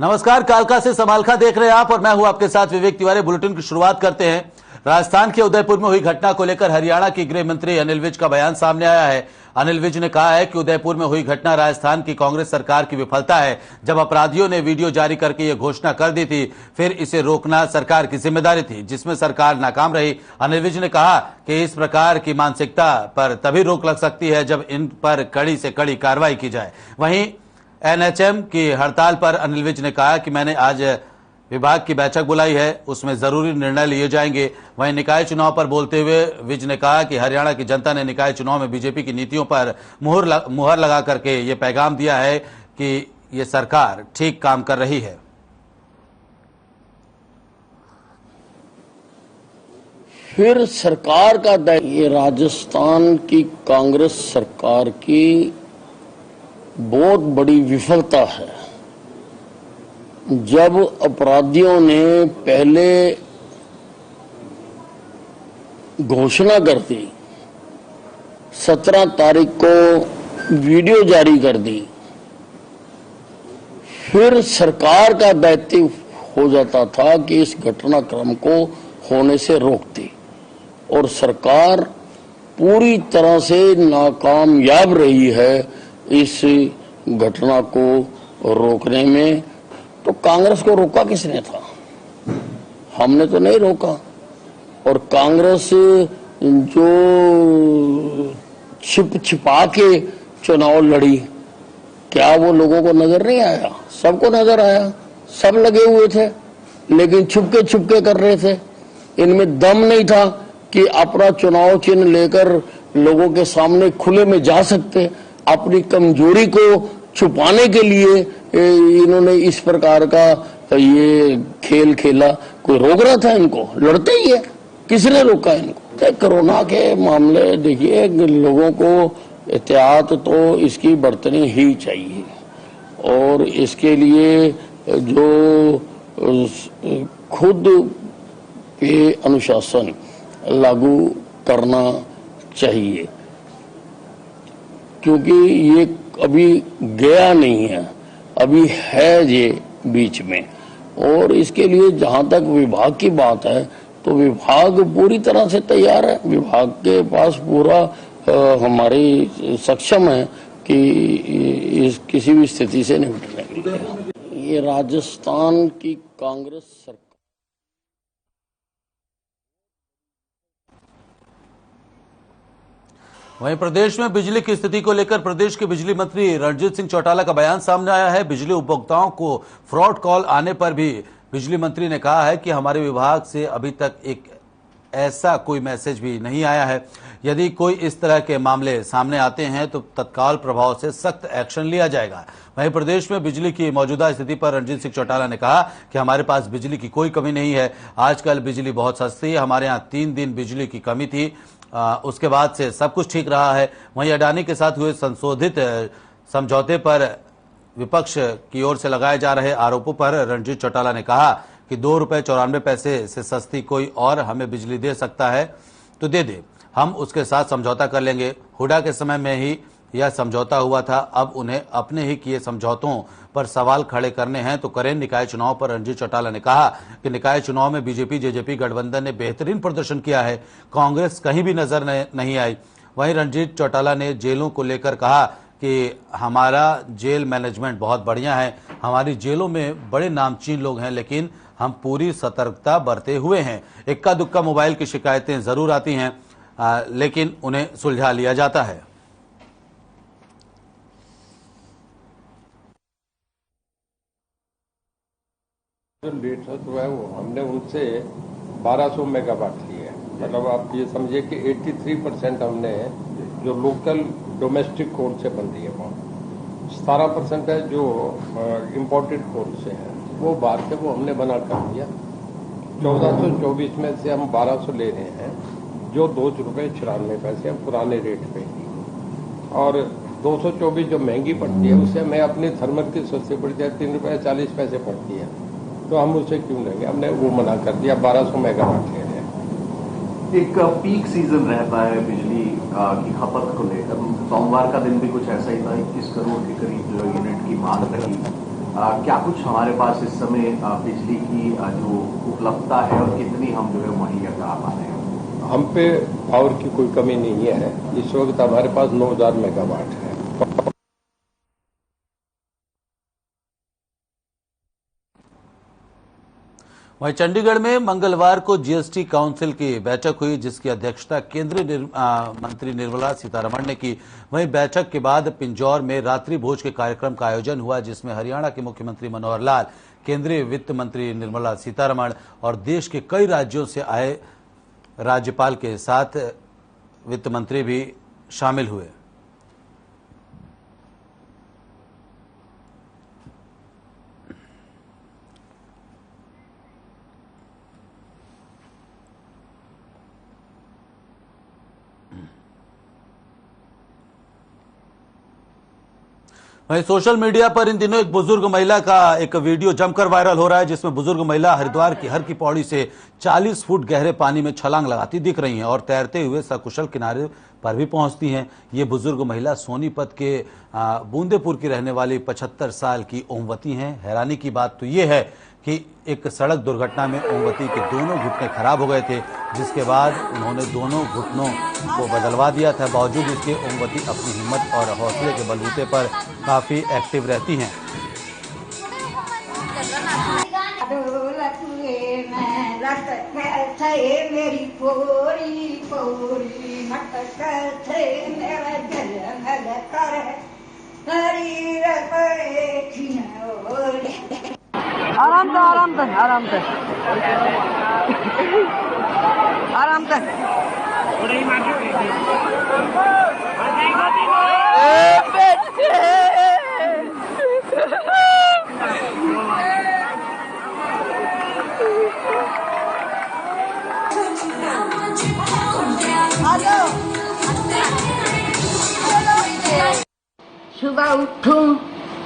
नमस्कार, कालका से समालखा देख रहे हैं आप और मैं हूं आपके साथ विवेक तिवारी। बुलेटिन की शुरुआत करते हैं। राजस्थान के उदयपुर में हुई घटना को लेकर हरियाणा के गृह मंत्री अनिल विज का बयान सामने आया है। अनिल विज ने कहा है कि उदयपुर में हुई घटना राजस्थान की कांग्रेस सरकार की विफलता है। जब अपराधियों ने वीडियो जारी करके यह घोषणा कर दी थी, फिर इसे रोकना सरकार की जिम्मेदारी थी, जिसमें सरकार नाकाम रही। अनिल विज ने कहा कि इस प्रकार की मानसिकता पर तभी रोक लग सकती है जब इन पर कड़ी से कड़ी कार्रवाई की जाए। वहीं एनएचएम की हड़ताल पर अनिल विज ने कहा कि मैंने आज विभाग की बैठक बुलाई है, उसमें जरूरी निर्णय लिए जाएंगे। वहीं निकाय चुनाव पर बोलते हुए विज ने कहा कि हरियाणा की जनता ने निकाय चुनाव में बीजेपी की नीतियों पर मुहर लगा करके ये पैगाम दिया है कि ये सरकार ठीक काम कर रही है। फिर सरकार का दायित्व, ये राजस्थान की कांग्रेस सरकार की बहुत बड़ी विफलता है। जब अपराधियों ने पहले घोषणा कर दी, 17 तारीख को वीडियो जारी कर दी, फिर सरकार का दायित्व हो जाता था कि इस घटनाक्रम को होने से रोकती, और सरकार पूरी तरह से नाकामयाब रही है इस घटना को रोकने में। तो कांग्रेस को रोका किसने था? हमने तो नहीं रोका। और कांग्रेस जो छिपा के चुनाव लड़ी, क्या वो लोगों को नजर नहीं आया? सबको नजर आया, सब लगे हुए थे, लेकिन छुपके कर रहे थे। इनमें दम नहीं था कि अपना चुनाव चिन्ह लेकर लोगों के सामने खुले में जा सकते। अपनी कमजोरी को छुपाने के लिए इन्होंने इस प्रकार का ये खेल खेला। कोई रोक रहा था इनको? लड़ते ही है। किसने रोका इनको? कोरोना के मामले देखिए, लोगों को एहतियात तो इसकी बरतनी ही चाहिए, और इसके लिए जो खुद पे अनुशासन लागू करना चाहिए, क्योंकि ये अभी गया नहीं है, अभी है ये बीच में। और इसके लिए जहां तक विभाग की बात है, तो विभाग पूरी तरह से तैयार है। विभाग के पास पूरा हमारी सक्षम है कि इस किसी भी स्थिति से निपटने के लिए। ये राजस्थान की कांग्रेस सरकार वहीं प्रदेश में बिजली की स्थिति को लेकर प्रदेश के बिजली मंत्री रणजीत सिंह चौटाला का बयान सामने आया है। बिजली उपभोक्ताओं को फ्रॉड कॉल आने पर भी बिजली मंत्री ने कहा है कि हमारे विभाग से अभी तक एक ऐसा कोई मैसेज भी नहीं आया है। यदि कोई इस तरह के मामले सामने आते हैं तो तत्काल प्रभाव से सख्त एक्शन लिया जाएगा। वहीं प्रदेश में बिजली की मौजूदा स्थिति पर रणजीत सिंह चौटाला ने कहा कि हमारे पास बिजली की कोई कमी नहीं है। आजकल बिजली बहुत सस्ती है। हमारे यहाँ 3 दिन बिजली की कमी थी, उसके बाद से सब कुछ ठीक रहा है। वहीं अडानी के साथ हुए संशोधित समझौते पर विपक्ष की ओर से लगाए जा रहे आरोपों पर रणजीत चौटाला ने कहा कि 2 रुपए 94 पैसे से सस्ती कोई और हमें बिजली दे सकता है तो दे दे, हम उसके साथ समझौता कर लेंगे। हुडा के समय में ही यह समझौता हुआ था, अब उन्हें अपने ही किए समझौतों पर सवाल खड़े करने हैं तो करें। निकाय चुनाव पर रणजीत चौटाला ने कहा कि निकाय चुनाव में बीजेपी जेजेपी गठबंधन ने बेहतरीन प्रदर्शन किया है, कांग्रेस कहीं भी नजर नहीं आई। वहीं रणजीत चौटाला ने जेलों को लेकर कहा कि हमारा जेल मैनेजमेंट बहुत बढ़िया है, हमारी जेलों में बड़े नामचीन लोग हैं, लेकिन हम पूरी सतर्कता बरते हुए हैं। इक्का दुक्का मोबाइल की शिकायतें जरूर आती हैं, लेकिन उन्हें सुलझा लिया जाता है। जो लीटर जो है वो हमने उनसे 1200 मेगावाट ली है। मतलब आप ये समझिए कि 83% हमने जो लोकल डोमेस्टिक कोल से बन रही है, वो 17% है जो इम्पोर्टेड कोल से है, वो बाहर से वो हमने बना कर दिया। 1424 में से हम 1200 ले रहे हैं, जो 2 रुपये 94 पैसे हम पुराने रेट पे ही, और 224 जो महंगी पड़ती है उससे हमें अपनी थर्मल की सस्ती पड़ती है, 3 रुपये 40 पैसे पड़ती है, तो हम उसे क्यों लेंगे? हमने वो मना कर दिया। 1200 मेगावाट ले रहे हैं। एक पीक सीजन रहता है बिजली की खपत को लेकर। सोमवार का दिन भी कुछ ऐसा ही था, 21 करोड़ के करीब जो यूनिट की मांग रही, क्या कुछ हमारे पास इस समय बिजली की जो उपलब्धता है और कितनी हम जो है मुहैया करा पा रहे हैं? हम पे पावर की कोई कमी नहीं है। इस वक्त हमारे पास 9000 मेगावाट है। वहीं चंडीगढ़ में मंगलवार को जीएसटी काउंसिल की बैठक हुई, जिसकी अध्यक्षता केंद्रीय मंत्री निर्मला सीतारमण ने की। वहीं बैठक के बाद पिंजौर में रात्रि भोज के कार्यक्रम का आयोजन हुआ, जिसमें हरियाणा के मुख्यमंत्री मनोहर लाल, केंद्रीय वित्त मंत्री निर्मला सीतारमण और देश के कई राज्यों से आए राज्यपाल के साथ वित्त मंत्री भी शामिल हुए। वहीं सोशल मीडिया पर इन दिनों एक बुजुर्ग महिला का एक वीडियो जमकर वायरल हो रहा है, जिसमें बुजुर्ग महिला हरिद्वार की हर की पौड़ी से 40 फुट गहरे पानी में छलांग लगाती दिख रही हैं और तैरते हुए सकुशल किनारे पर भी पहुंचती हैं। ये बुजुर्ग महिला सोनीपत के बूंदेपुर की रहने वाली 75 साल की ओमवती हैं। हैरानी की बात तो ये है कि एक सड़क दुर्घटना में ओमवती के दोनों घुटने खराब हो गए थे, जिसके बाद उन्होंने दोनों घुटनों को बदलवा दिया था। बावजूद इसके ओमवती अपनी हिम्मत और हौसले के बलबूते पर काफी एक्टिव रहती हैं। मेरी पोरी पोरी मटक थे मेरा जल कर आराम से आराम से आराम से आराम से सुबह उठूं,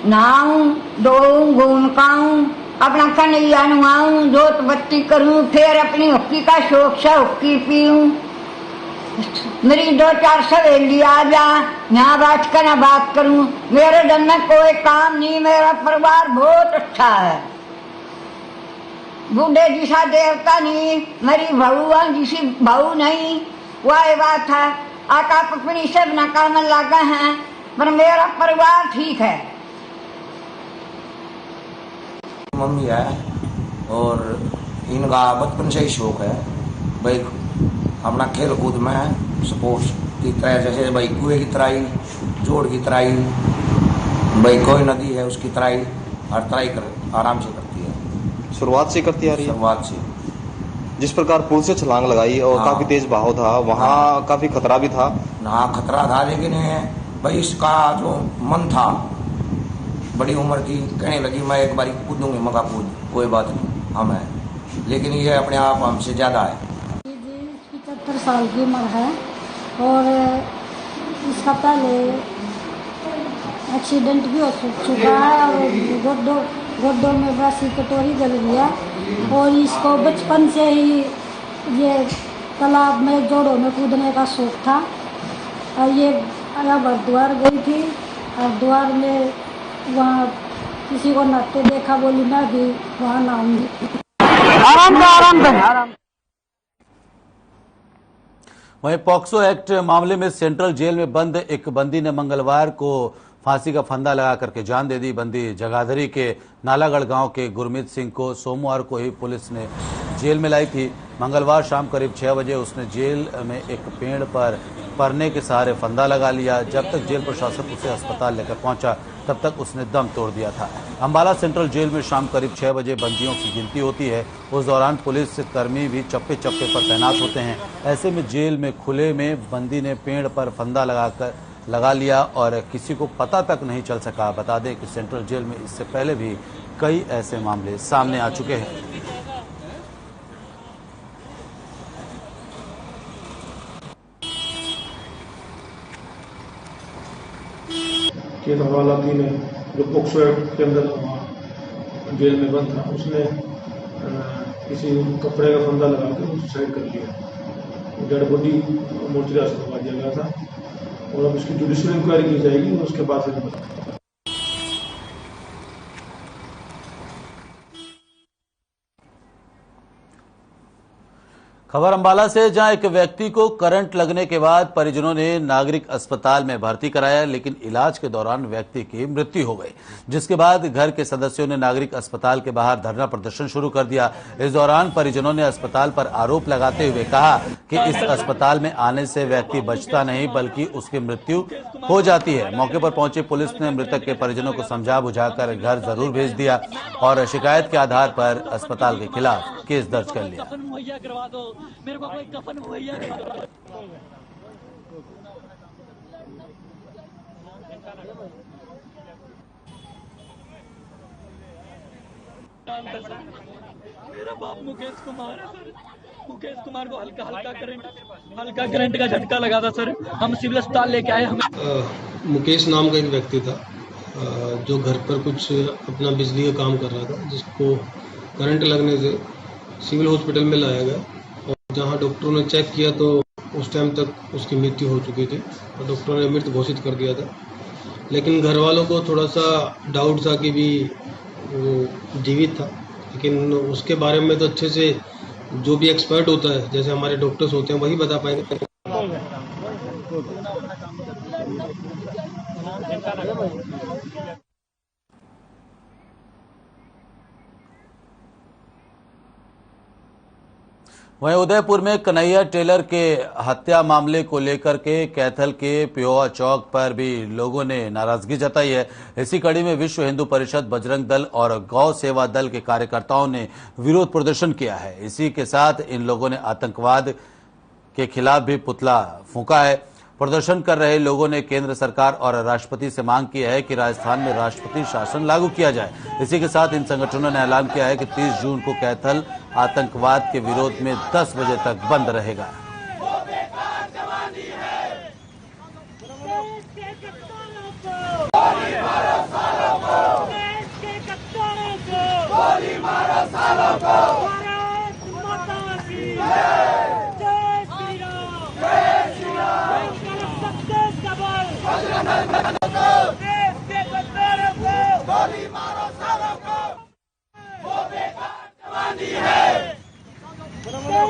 नहाऊं, धोऊं, घूम खाऊं, अपना कन्हैया नुआऊं, जोत बत्ती करूं, फिर अपनी हुक्की का शौक से हुक्की पीऊं। मेरी 2-4 सहेली आ जा, यहाँ बैठ कर ना बात करूं। मेरे दिन में कोई काम नहीं, मेरा परिवार बहुत अच्छा है। बूढ़े जिसा देवता नहीं, मेरी बहुआ जिसी बहू नहीं, वह बात है। आका पपनी सब न काम लगा है, पर मेरा परिवार ठीक है। मम्मी है और इनका बचपन से ही शौक है भाई अपना खेल कूद में स्पोर्ट्स की तरह, जैसे भाई कुएं की तराई, जोड़ की तराई, भाई कोई नदी है उसकी तराई, हर तराई कर आराम से करती है। शुरुआत से करती आ रही है। शुरुआत से जिस प्रकार पुल से छलांग लगाई और हाँ। काफी तेज बहाव था, वहाँ काफी खतरा भी था। हाँ खतरा था, लेकिन भाई इसका जो मन था, बड़ी उम्र थी, कहने लगी मैं एक बारी कूदूंगी, मगा कूद, कोई बात नहीं हम है, लेकिन ये अपने आप हमसे ज्यादा है। 75 साल की उम्र है और इसका पहले एक्सीडेंट भी हो चुका है और गुर्दों में वैसी कटोरी गल गया और इसको बचपन से ही ये तालाब में जोड़ों में कूदने का शौक था। और ये हरिद्वार गई थी, हरिद्वार में वहाँ किसी को नहाते देखा, बोली मैं भी वहाँ नहाऊंगी। आराम से आराम से आराम। वहीं पॉक्सो एक्ट मामले में सेंट्रल जेल में बंद एक बंदी ने मंगलवार को फांसी का फंदा लगा करके जान दे दी। बंदी जगाधरी के नालागढ़ गांव के गुरमीत सिंह को सोमवार को ही पुलिस ने जेल में लाई थी। मंगलवार शाम करीब 6 बजे उसने जेल में एक पेड़ पर परने के सहारे फंदा लगा लिया। जब तक जेल प्रशासन उसे अस्पताल लेकर पहुंचा, तब तक उसने दम तोड़ दिया था। अंबाला सेंट्रल जेल में शाम करीब 6 बजे बंदियों की गिनती होती है। उस दौरान पुलिस कर्मी भी चप्पे चप्पे पर तैनात होते हैं। ऐसे में जेल में खुले में बंदी ने पेड़ पर फंदा लगा लिया और किसी को पता तक नहीं चल सका। बता दें कि सेंट्रल जेल में इससे पहले भी कई ऐसे मामले सामने आ चुके हैं। केस हवाला 3 जो पोक्सो एक्ट के अंदर जेल में बंद था, उसने किसी कपड़े का फंदा लगा कर सुसाइड कर लिया। डेड बॉडी मोर्चरी अस्पताल दिया गया था और अब उसकी जुडिशियल इंक्वायरी की जाएगी और उसके बाद खबर अंबाला से, जहां एक व्यक्ति को करंट लगने के बाद परिजनों ने नागरिक अस्पताल में भर्ती कराया, लेकिन इलाज के दौरान व्यक्ति की मृत्यु हो गई, जिसके बाद घर के सदस्यों ने नागरिक अस्पताल के बाहर धरना प्रदर्शन शुरू कर दिया। इस दौरान परिजनों ने अस्पताल पर आरोप लगाते हुए कहा कि इस अस्पताल में आने से व्यक्ति बचता नहीं बल्कि उसकी मृत्यु हो जाती है। मौके पर पहुंची पुलिस ने मृतक के परिजनों को समझा बुझाकर घर जरूर भेज दिया और शिकायत के आधार पर अस्पताल के खिलाफ केस दर्ज कर लिया। मेरे को कोई कफन मुहैया करवा दो। मेरा बाप मुकेश कुमार है सर। मुकेश कुमार को हल्का करंट का झटका लगा था सर। हम सिविल अस्पताल लेके आए। मुकेश नाम का एक व्यक्ति था जो घर पर कुछ अपना बिजली का काम कर रहा था, जिसको करंट लगने से सिविल हॉस्पिटल में लाया गया। जहां डॉक्टरों ने चेक किया तो उस टाइम तक उसकी मृत्यु हो चुकी थी और डॉक्टरों ने मृत घोषित कर दिया था। लेकिन घर वालों को थोड़ा सा डाउट था कि भी वो जीवित था, लेकिन उसके बारे में तो अच्छे से जो भी एक्सपर्ट होता है, जैसे हमारे डॉक्टर्स होते हैं, वही बता पाएंगे। वहीं उदयपुर में कन्हैया टेलर के हत्या मामले को लेकर के कैथल के प्योआ चौक पर भी लोगों ने नाराजगी जताई है। इसी कड़ी में विश्व हिंदू परिषद, बजरंग दल और गौ सेवा दल के कार्यकर्ताओं ने विरोध प्रदर्शन किया है। इसी के साथ इन लोगों ने आतंकवाद के खिलाफ भी पुतला फूंका है। प्रदर्शन कर रहे लोगों ने केंद्र सरकार और राष्ट्रपति से मांग की है कि राजस्थान में राष्ट्रपति शासन लागू किया जाए। इसी के साथ इन संगठनों ने ऐलान किया है कि 30 जून को कैथल आतंकवाद के विरोध में 10 बजे तक बंद रहेगा।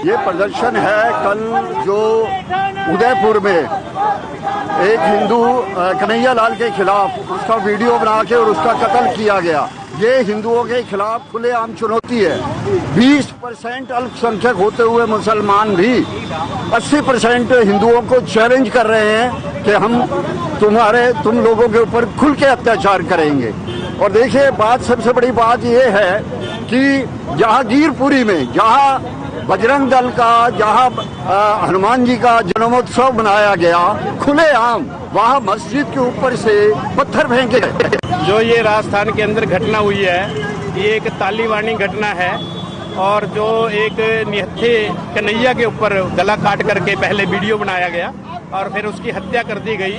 ये प्रदर्शन है कल जो उदयपुर में एक हिंदू कन्हैया लाल के खिलाफ उसका वीडियो बना के और उसका कत्ल किया गया। ये हिंदुओं के खिलाफ खुलेआम चुनौती है। 20% अल्पसंख्यक होते हुए मुसलमान भी 80% हिंदुओं को चैलेंज कर रहे हैं कि हम तुम लोगों के ऊपर खुल के अत्याचार करेंगे। और देखिए, बात सबसे बड़ी बात ये है कि जहांगीरपुरी में जहां बजरंग दल का, जहां हनुमान जी का जन्मोत्सव मनाया गया, खुलेआम वहां मस्जिद के ऊपर से पत्थर फेंके गए। जो ये राजस्थान के अंदर घटना हुई है, ये एक तालीबानी घटना है और जो एक निहत्थे कन्हैया के ऊपर गला काट करके पहले वीडियो बनाया गया और फिर उसकी हत्या कर दी गई।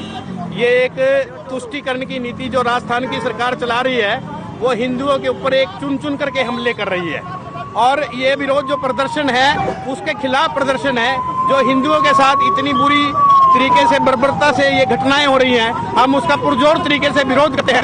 ये एक तुष्टीकरण की नीति जो राजस्थान की सरकार चला रही है, वो हिंदुओं के ऊपर एक चुन चुन करके हमले कर रही है। और ये विरोध जो प्रदर्शन है उसके खिलाफ प्रदर्शन है। जो हिंदुओं के साथ इतनी बुरी तरीके से बर्बरता से ये घटनाएं हो रही हैं, हम उसका पुरजोर तरीके से विरोध करते हैं।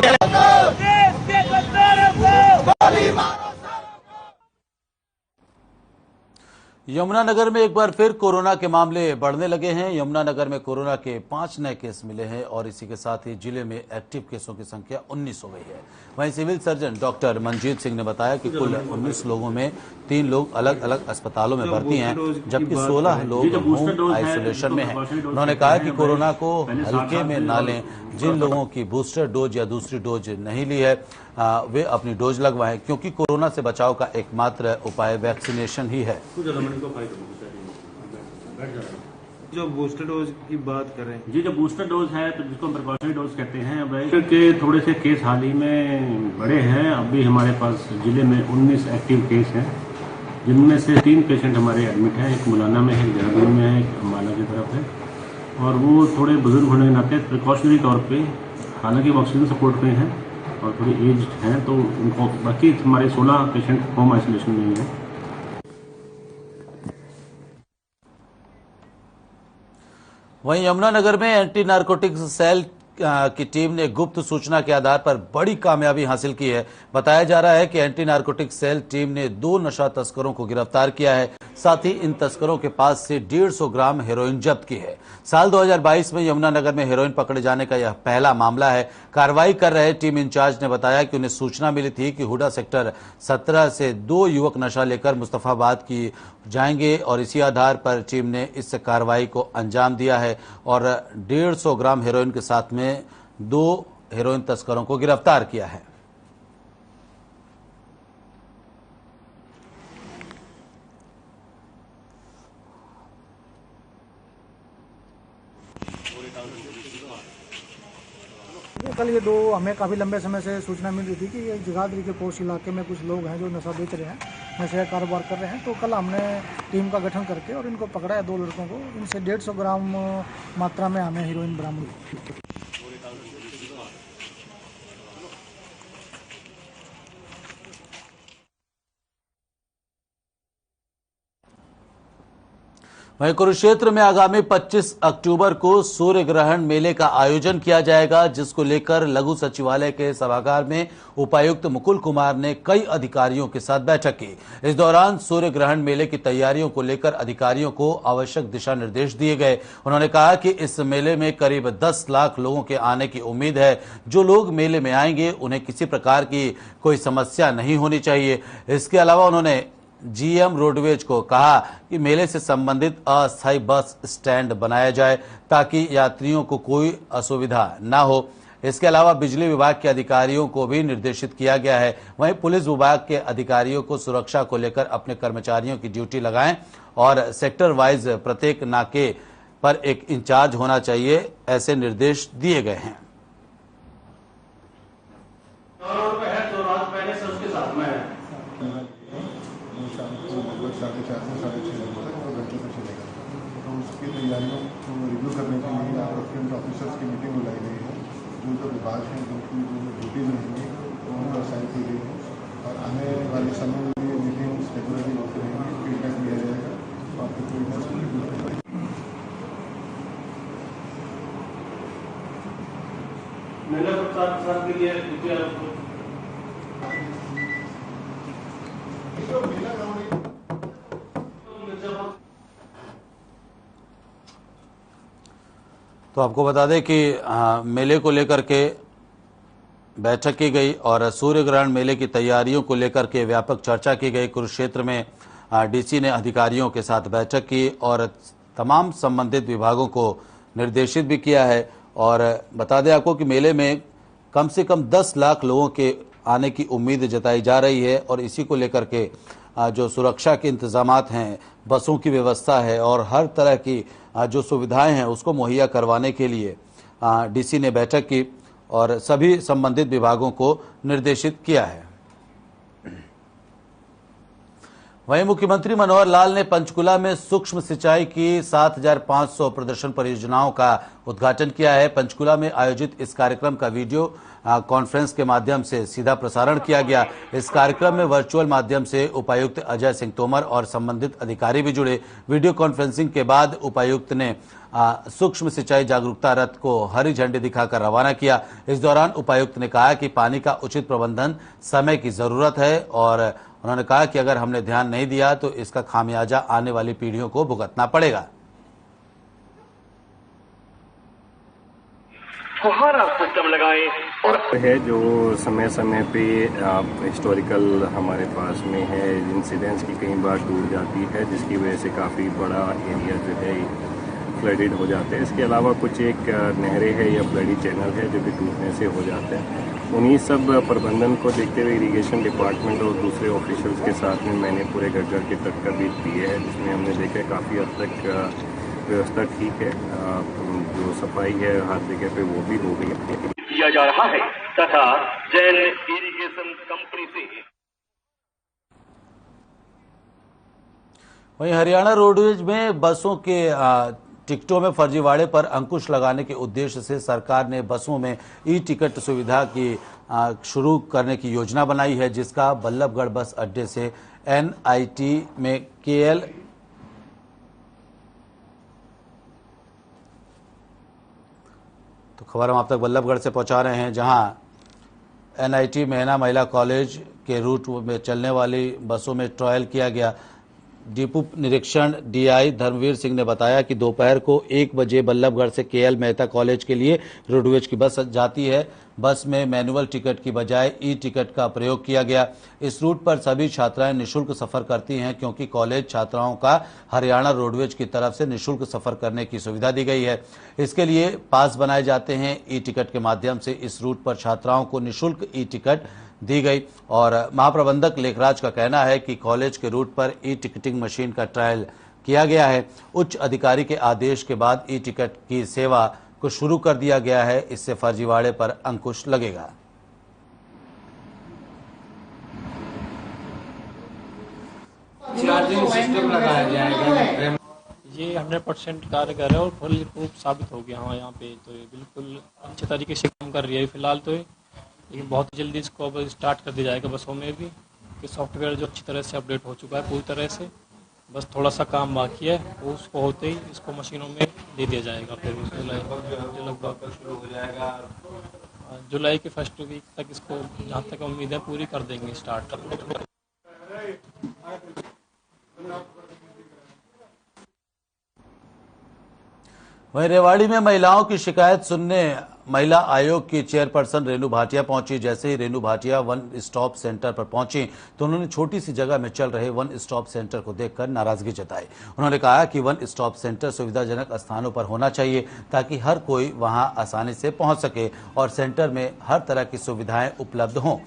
यमुनानगर में एक बार फिर कोरोना के मामले बढ़ने लगे हैं। यमुनानगर में कोरोना के 5 नए केस मिले हैं और इसी के साथ ही जिले में एक्टिव केसों की संख्या 19 हो गई है। वहीं civil surgeon doctor Manjit Singh ने बताया कि कुल 19 लोगों में 3 लोग अलग अलग अस्पतालों में भर्ती हैं, जबकि 16 लोग होम आइसोलेशन में हैं। उन्होंने कहा कि कोरोना को हल्के में ना लें। जिन लोगों की बूस्टर डोज या दूसरी डोज नहीं ली है वे अपनी डोज लगवाएं, क्योंकि कोरोना से बचाव का एकमात्र उपाय वैक्सीनेशन ही है। जो बूस्टर डोज की बात करें जी, जो बूस्टर डोज है तो जिसको हम प्रिकॉशनरी डोज कहते हैं, अब के थोड़े से केस हाल ही में बढ़े हैं। अभी हमारे पास जिले में 19 एक्टिव केस हैं, जिनमें से 3 पेशेंट हमारे एडमिट हैं। एक मुलाना में है, एक देहरादून में है, एक अम्बाला की तरफ है। और वो थोड़े बुजुर्ग होने के नाते प्रिकॉशनरी तौर पे, हालांकि ऑक्सीजन सपोर्ट में हैं और थोड़ी एज्ड हैं, तो उनको, बाकी हमारे 16 पेशेंट होम आइसोलेशन में हैं। वहीं यमुनानगर में एंटी नारकोटिक्स सेल की टीम ने गुप्त सूचना के आधार पर बड़ी कामयाबी हासिल की है। बताया जा रहा है कि एंटी नारकोटिक्स सेल टीम ने 2 नशा तस्करों को गिरफ्तार किया है। साथ ही इन तस्करों के पास से 150 ग्राम हेरोइन जब्त की है। साल 2022 में यमुनानगर में हेरोइन पकड़े जाने का यह पहला मामला है। कार्रवाई कर रहे टीम इंचार्ज ने बताया कि उन्हें सूचना मिली थी कि हुडा सेक्टर 17 से 2 युवक नशा लेकर मुस्तफाबाद की जाएंगे और इसी आधार पर टीम ने इस कार्रवाई को अंजाम दिया है और 150 ग्राम हेरोइन के साथ में 2 हेरोइन तस्करों को गिरफ्तार किया है। कल ये 2 हमें काफ़ी लंबे समय से सूचना मिल रही थी कि ये जगाधरी के पोस्ट इलाके में कुछ लोग हैं जो नशा बेच रहे हैं, नशे का कारोबार कर रहे हैं। तो कल हमने टीम का गठन करके और इनको पकड़ा है 2 लड़कों को। इनसे 150 ग्राम मात्रा में हमें हीरोइन बरामद हुई। वहीं कुरुक्षेत्र में आगामी 25 अक्टूबर को सूर्य ग्रहण मेले का आयोजन किया जाएगा, जिसको लेकर लघु सचिवालय के सभागार में उपायुक्त मुकुल कुमार ने कई अधिकारियों के साथ बैठक की। इस दौरान सूर्य ग्रहण मेले की तैयारियों को लेकर अधिकारियों को आवश्यक दिशा निर्देश दिए गए। उन्होंने कहा कि इस मेले में करीब 10 लाख लोगों के आने की उम्मीद है। जो लोग मेले में आएंगे उन्हें किसी प्रकार की कोई समस्या नहीं होनी चाहिए। इसके अलावा उन्होंने जीएम रोडवेज को कहा कि मेले से संबंधित अस्थायी बस स्टैंड बनाया जाए ताकि यात्रियों को कोई असुविधा न हो। इसके अलावा बिजली विभाग के अधिकारियों को भी निर्देशित किया गया है। वहीं पुलिस विभाग के अधिकारियों को सुरक्षा को लेकर अपने कर्मचारियों की ड्यूटी लगाएं और सेक्टर वाइज प्रत्येक नाके पर एक इंचार्ज होना चाहिए, ऐसे निर्देश दिए गए हैं। तैयारियों को रिव्यू करने के लिए प्रोक्योरमेंट ऑफिसर्स की मीटिंग बुलाई गई है। जो विभाग हैं जिनकी जो ड्यूटी रहेंगी उनको असाइन की गई है और आने वाले समय में ये मीटिंग्स रेगुलरली होती रहेंगी, फीडबैक लिया जाएगा और प्रिपेयर्डनेस को रिव्यू करेंगे। मेला प्रचार के लिए तो आपको बता दें कि मेले को लेकर के बैठक की गई और सूर्य ग्रहण मेले की तैयारियों को लेकर के व्यापक चर्चा की गई। कुरुक्षेत्र में डीसी ने अधिकारियों के साथ बैठक की और तमाम संबंधित विभागों को निर्देशित भी किया है। और बता दें आपको कि मेले में कम से कम 10 लाख लोगों के आने की उम्मीद जताई जा रही है और इसी को लेकर के जो सुरक्षा के इंतजामात हैं, बसों की व्यवस्था है और हर तरह की जो सुविधाएं हैं उसको मुहैया करवाने के लिए डीसी ने बैठक की और सभी संबंधित विभागों को निर्देशित किया है। वहीं मुख्यमंत्री मनोहर लाल ने पंचकुला में सूक्ष्म सिंचाई की 7,500 प्रदर्शन परियोजनाओं का उद्घाटन किया है। पंचकुला में आयोजित इस कार्यक्रम का वीडियो कॉन्फ्रेंस के माध्यम से सीधा प्रसारण किया गया। इस कार्यक्रम में वर्चुअल माध्यम से उपायुक्त अजय सिंह तोमर और संबंधित अधिकारी भी जुड़े। वीडियो कॉन्फ्रेंसिंग के बाद उपायुक्त ने सूक्ष्म सिंचाई जागरूकता रथ को हरी झंडी दिखाकर रवाना किया। इस दौरान उपायुक्त ने कहा कि पानी का उचित प्रबंधन समय की जरूरत है और उन्होंने कहा कि अगर हमने ध्यान नहीं दिया तो इसका खामियाजा आने वाली पीढ़ियों को भुगतना पड़ेगा। फुहारा सिस्टम लगाए और है जो समय समय पे हिस्टोरिकल हमारे पास में है, इंसिडेंट्स की कई बार टूट जाती है जिसकी वजह से काफ़ी बड़ा एरिया जो है फ्लडेड हो जाते हैं। इसके अलावा कुछ एक नहरें है या फ्लडी चैनल है जो कि टूटने से हो जाते हैं। उन्हीं सब प्रबंधन को देखते हुए इरिगेशन डिपार्टमेंट और दूसरे ऑफिशियल्स के साथ में मैंने पूरे घर के तक का बीट दिए है, जिसमें हमने देखा काफ़ी हद तक व्यवस्था ठीक है। जो सफाई है हर जगह पे वो भी हो गई किया जा रहा है तथा जैन इरिगेशन कंपनी से। वहीं हरियाणा रोडवेज में बसों के टिकटों में फर्जीवाड़े पर अंकुश लगाने के उद्देश्य से सरकार ने बसों में ई टिकट सुविधा की शुरू करने की योजना बनाई है, जिसका बल्लभगढ़ बस अड्डे से एनआईटी में केएल तो खबर हम आप तक बल्लभगढ़ से पहुंचा रहे हैं, जहां एनआईटी मेहना महिला कॉलेज के रूट में चलने वाली बसों में ट्रायल किया गया। डिपो निरीक्षण डीआई धर्मवीर सिंह ने बताया कि दोपहर को 1 बजे बल्लभगढ़ से केएल मेहता कॉलेज के लिए रोडवेज की बस जाती है। बस में मैनुअल टिकट की बजाय ई टिकट का प्रयोग किया गया। इस रूट पर सभी छात्राएं निःशुल्क सफर करती हैं, क्योंकि कॉलेज छात्राओं का हरियाणा रोडवेज की तरफ से निःशुल्क सफर करने की सुविधा दी गई है। इसके लिए पास बनाए जाते हैं। ई टिकट के माध्यम से इस रूट पर छात्राओं को निःशुल्क ई टिकट दी गई। और महाप्रबंधक लेखराज का कहना है कि कॉलेज के रूट पर ई टिकटिंग मशीन का ट्रायल किया गया है। उच्च अधिकारी के आदेश के बाद ई टिकट की सेवा को शुरू कर दिया गया है। इससे फर्जीवाड़े पर अंकुश लगेगा। चार्जिंग सिस्टम लगाया जाएगा। ये 100% कारगर है और फुल प्रूफ साबित हो गया। हाँ, यहाँ पे तो ये बिल्कुल अच्छे तरीके से काम कर रही है फिलहाल तो, लेकिन बहुत जल्दी इसको अब स्टार्ट कर दिया जाएगा बसों में भी, कि सॉफ्टवेयर जो अच्छी तरह से अपडेट हो चुका है पूरी तरह से। बस थोड़ा सा काम बाकी है, वो उसको होते ही इसको मशीनों में दे दिया जाएगा। फिर लगभग शुरू हो जाएगा जुलाई के फर्स्ट वीक तक, इसको जहाँ तक उम्मीद है पूरी कर देंगे स्टार्ट। वहीं रेवाड़ी में महिलाओं की शिकायत सुनने महिला आयोग की चेयरपर्सन रेणु भाटिया पहुंची। जैसे ही Renu Bhatia one stop centre पर पहुंची तो उन्होंने छोटी सी जगह में चल रहे वन स्टॉप सेंटर को देखकर नाराजगी जताई। उन्होंने कहा कि वन स्टॉप सेंटर सुविधाजनक स्थानों पर होना चाहिए, ताकि हर कोई वहां आसानी से पहुंच सके और सेंटर में हर तरह की सुविधाएं उपलब्ध हों।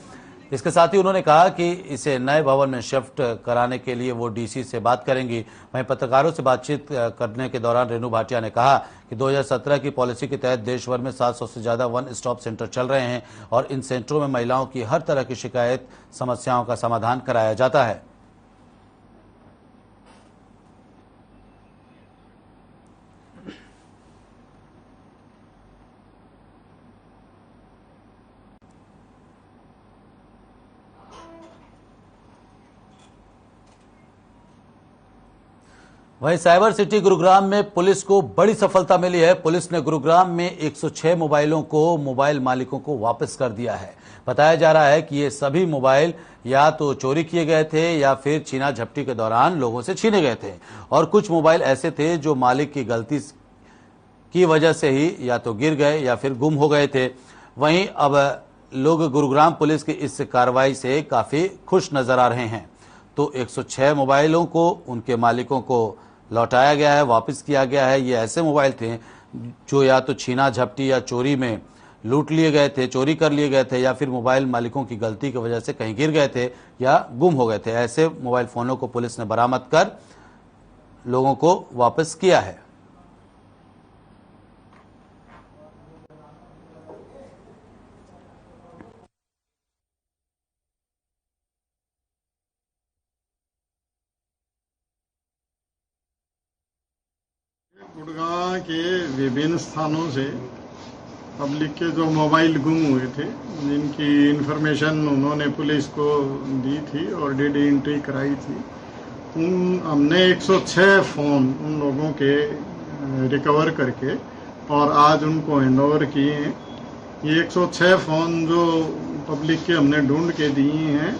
इसके साथ ही उन्होंने कहा कि इसे नए भवन में शिफ्ट कराने के लिए वो डीसी से बात करेंगी। वहीं पत्रकारों से बातचीत करने के दौरान रेणु भाटिया ने कहा कि 2017 की पॉलिसी के तहत देश भर में 700 से ज्यादा वन स्टॉप सेंटर चल रहे हैं और इन सेंटरों में महिलाओं की हर तरह की शिकायत समस्याओं का समाधान कराया जाता है। वहीं साइबर सिटी गुरुग्राम में पुलिस को बड़ी सफलता मिली है। पुलिस ने गुरुग्राम में 106 मोबाइलों को मोबाइल मालिकों को वापस कर दिया है। बताया जा रहा है कि ये सभी मोबाइल या तो चोरी किए गए थे या फिर छीना झपटी के दौरान लोगों से छीने गए थे, और कुछ मोबाइल ऐसे थे जो मालिक की गलती की वजह से ही या तो गिर गए या फिर गुम हो गए थे। वहीं अब लोग गुरुग्राम पुलिस की इस कार्रवाई से काफी खुश नजर आ रहे हैं। तो 106 मोबाइलों को उनके मालिकों को लौटाया गया है, वापस किया गया है। ये ऐसे मोबाइल थे जो या तो छीना झपटी या चोरी में लूट लिए गए थे, चोरी कर लिए गए थे, या फिर मोबाइल मालिकों की गलती की वजह से कहीं गिर गए थे या गुम हो गए थे। ऐसे मोबाइल फोनों को पुलिस ने बरामद कर लोगों को वापस किया है। गुड़गांव के विभिन्न स्थानों से पब्लिक के जो मोबाइल गुम हुए थे, जिनकी इंफॉर्मेशन उन्होंने पुलिस को दी थी और डीडी एंट्री कराई थी, हमने 106 फ़ोन उन लोगों के रिकवर करके और आज उनको हैंडओवर किए हैं। ये 106 फ़ोन जो पब्लिक के हमने ढूंढ के दिए हैं,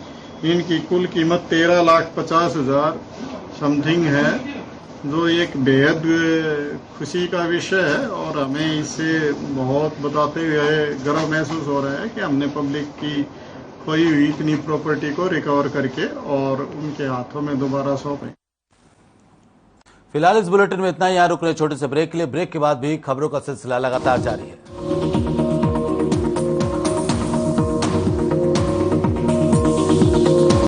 इनकी कुल कीमत 13,50,000 समथिंग है, जो एक बेहद खुशी का विषय है। और हमें इससे बहुत बताते हुए गर्व महसूस हो रहा है कि हमने पब्लिक की खोई हुई इतनी प्रॉपर्टी को रिकवर करके और उनके हाथों में दोबारा सौंपे। फिलहाल इस बुलेटिन में इतना ही। यहाँ रुक रहे छोटे से ब्रेक के लिए। ब्रेक के बाद भी खबरों का सिलसिला लगातार जारी है।